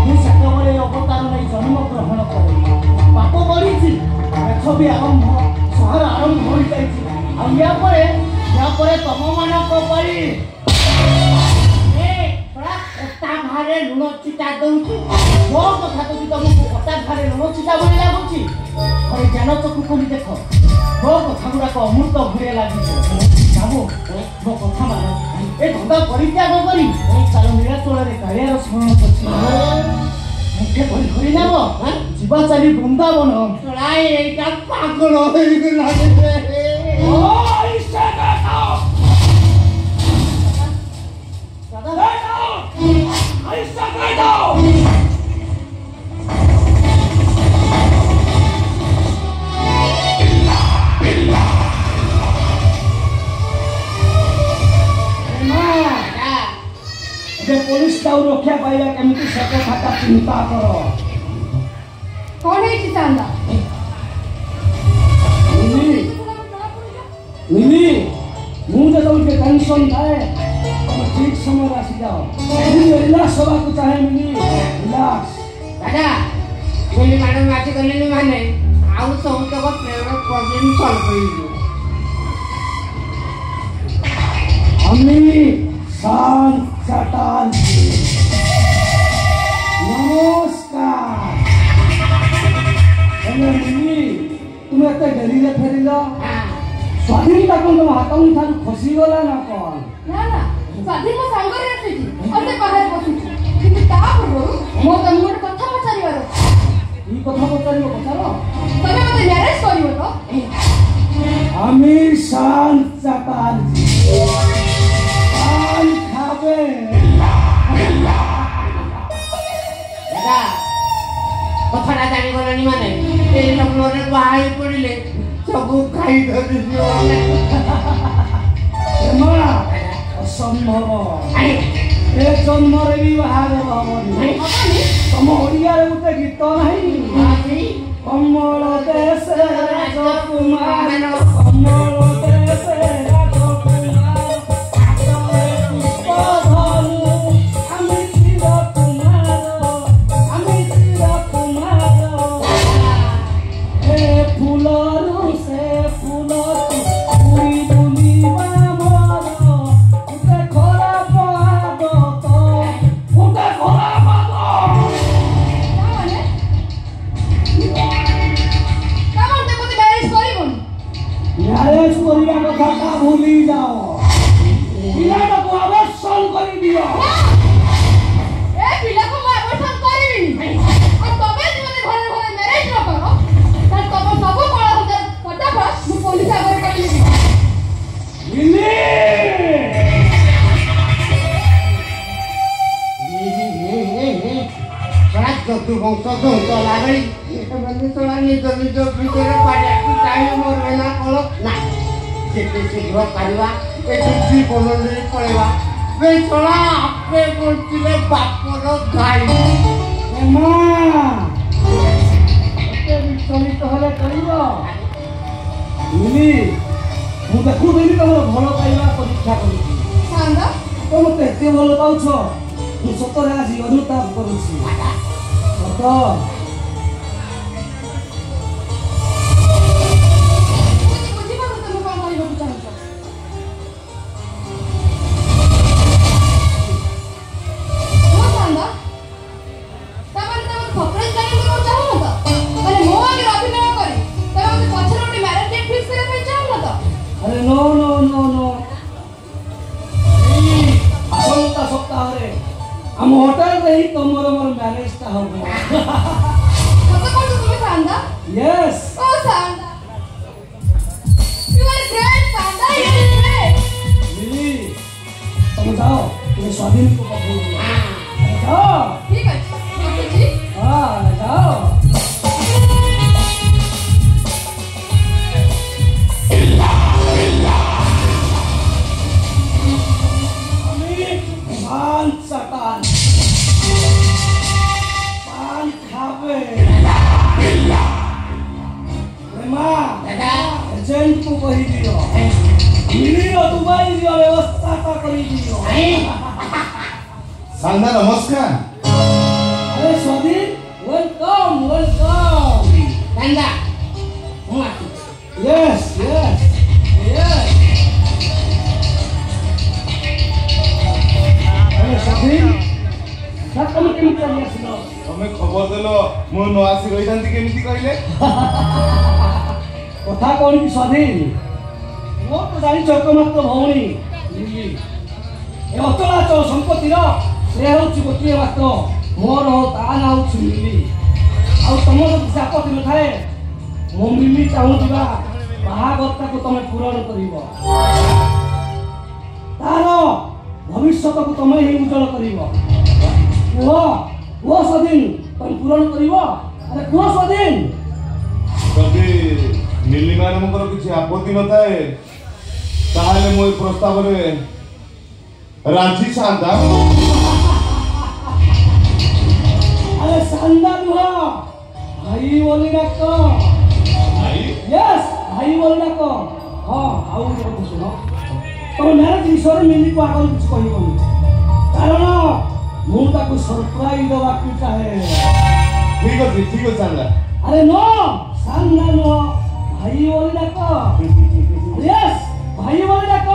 ମୁଁ ସେତେବେଳେ ଅବତାର ନେଇ ଜନ୍ମ ଗ୍ରହଣ କରେ। ପାପ ବଢ଼ିଛି, ଦେଖ ବି ଆରମ୍ଭ, ସହର ଆରମ୍ଭ ହୋଇଯାଇଛି। ଆଉ ୟା ପରେ ତମମାନଙ୍କ ପରି କଟା ଘାରେ ଲୁଣ ଚିଟା ଦଉଛି। ମୋ କଥା ଯଦି ତମକୁ କଟା ଘାରେ ଲୁଣ ଚିଟା ଭଳି ଲାଗୁଛି, ଥରେ ଜ୍ଞାନ ଚକ୍ଷୁ ଖୋଲି ଦେଖ। ମୋ କଥା ଗୁଡାକ ଅମୃତ ଭଳିଆ ଲାଗିଛି। ବାବୁ ମୋ କଥା ମାନ ଏ ଧନ୍ଦା ପରିତ୍ୟାଗ କରି ଚାଲ ନୀଳାଚଳରେ କାଳିଆର ସ୍ମରଣ କରୁଛି। ମୁଖେ ଧରି ଧରି ନେବ ଯିବା ଚାଲି ବୃନ୍ଦାବନ। ଏଇଟା ପାଗଳ ହେଇଗଲା। पुलिस टाउ रक्षा पाइला केमती से कथा चिंता कर। कौन है चांदा? मिली मुझे तो उनके टेंशन है। तुम ठीक समय आसी जाओ। मुझे रिलैक्स होगा को चाहे मिली रिलैक्स। दादा मिली मैडम आसी गलेनी माने आउ सब तक प्रॉब्लम सॉल्व हो गयो। अम्मी शांत चटान नमस्कार। मिली तुम्हें एत डेरी फेरिल स्वाधीनता कौन तुम हाथ ठार खसी गला ना कौन? ना ना स्वाधीन मो संग रे आसी अते बाहर बसुची किंतु ता पूर्व मो तम गोटे कथा पचारिबार ई कथा पचारिबो पचारो तमे मते मैरेज करिवो तो? आमिर शान चटान पान खाबे। दादा कथाटा जानि गलनी माने ए लग्ନରେ बाहाई पड़िले सब खाई धरि दियो। एमा असंभव ए जन्मरे भी बाहागर हबनी। तम ओडिया रे गुटे गीत नाही कमल देश राजकुमार कमल देश राजकुमार আমি চিরকুমার হে ফুলর সে ফুল পুরি বুলিবা মর উতে খরা পাদ তো উতে খরা পাদ কামতে মতে ম্যারেজ করিবন। ম্যারেজ করিয়া কথা ভুলি যাও। পিলাটাকে আবর্ষণ করে দিও। ए पिला को मैं अबर्षण करिबिनी और तबे जे मते घरे घरे मैरेज न करो त तब सब कळा हो जा फटाफट मु पुलिस आगे करिबी। मिली राज जतु वंश ध्वंस लागली एमने सोला निज निज भितर पाड़िया को टाइम मोर ना कळ ना जेते शीघ्र पारिबा ए जीवन ले पळेबा वे सोला आपे बोलतिले बापर गाई। एमा एते विचलित हले करियो। मिली मु देखु देली तमर भलो पाइबा परीक्षा करूची। सांगा तो मते एते भलो पाउछ मु सतरे आज अनुताप करूची। सत बुझी पारो तुम कोन करिबो चाहछ? ओ सांगा तमन खपरे जाने को चाहो न तो माने मो आगे अभिनय करी तमे मते पछरे ओटे मैरिज डेट फिक्स करे पई चाहो न तो? अरे नो नो नो नो आसंता सप्ताह रे हम होटल रे ही तमरो मोर मैरिज ता होबो। सत कोन तुमे सांगा? यस ओ सांगा यू आर ग्रेट सांगा यू आर ग्रेट। मिली तुम जाओ तुम स्वाधीन को पकड़ो। जाओ ठीक है जी हां जाओ। पान चटान पान खावे। प्रेमा एजेंट को कही दियो मिली दुबई दियो व्यवस्था करी दियो। सांगा नमस्कार। अरे स्वाधीन वेलकम वेलकम कांदा हूँ आसू यस यस यस अरे स्वाधीन तुम केମିତି ଚାଲି ଆସିଲ ତମେ ଖବର ଦେଲ ମୁଁ ନ ଆସି ରହିଥାନ୍ତି କେମିତି କହିଲେ କଥା କଣ କି ସ୍ୱାଧୀନ ମୋ ତ ଜାଣିଛ ଏକମାତ୍ର ଭଉଣୀ ଏ ଅଚଳାଚଳ ସମ୍ପତ୍ତିର ସେ ହେଉଛି ଗୋଟିଏ ମାତ୍ର ମୋର ତା ନାଁ ହେଉଛି ମିଲି ଆଉ ତମର ଯଦି ସେ ଆପତ୍ତି ନଥାଏ ମୁଁ ମିଲି ଚାହୁଁଥିବା ବାହାଘରଟାକୁ ତମେ ପୂରଣ କରିବ ତାର ଭବିଷ୍ୟତକୁ ତମେ ହିଁ ଉଜ୍ଜଳ କରିବ କୁହ କୁହ ସ୍ୱାଧୀନ ତମେ ପୂରଣ କରିବ ଆରେ କୁହ ସ୍ୱାଧୀନ ଯଦି ନିଲିମାନଙ୍କର କିଛି ଆପତ୍ତି ନଥାଏ ତାହେଲେ ମୁଁ ଏ ପ୍ରସ୍ତାବରେ ରାଜି ସାନ୍ତା अरे सांदा दुहा भाई बोली डाक ଭାଇ यस भाई बोली डाक हां आउ ଗୋଟେ ଶୁଣ ତମ ମ୍ୟାରେଜ ବିଷୟରେ ମିଲିକୁ ଆଗରୁ କିଛି କହିବନି କାରଣ ମୁଁ ତାକୁ ସରପ୍ରାଇଜ ଦେବାକୁ ଚାହେଁ ଠିକ ଅଛି ସାନ୍ତା अरे नो सांदा नो भाई बोली डाक यस भाई बोली डाक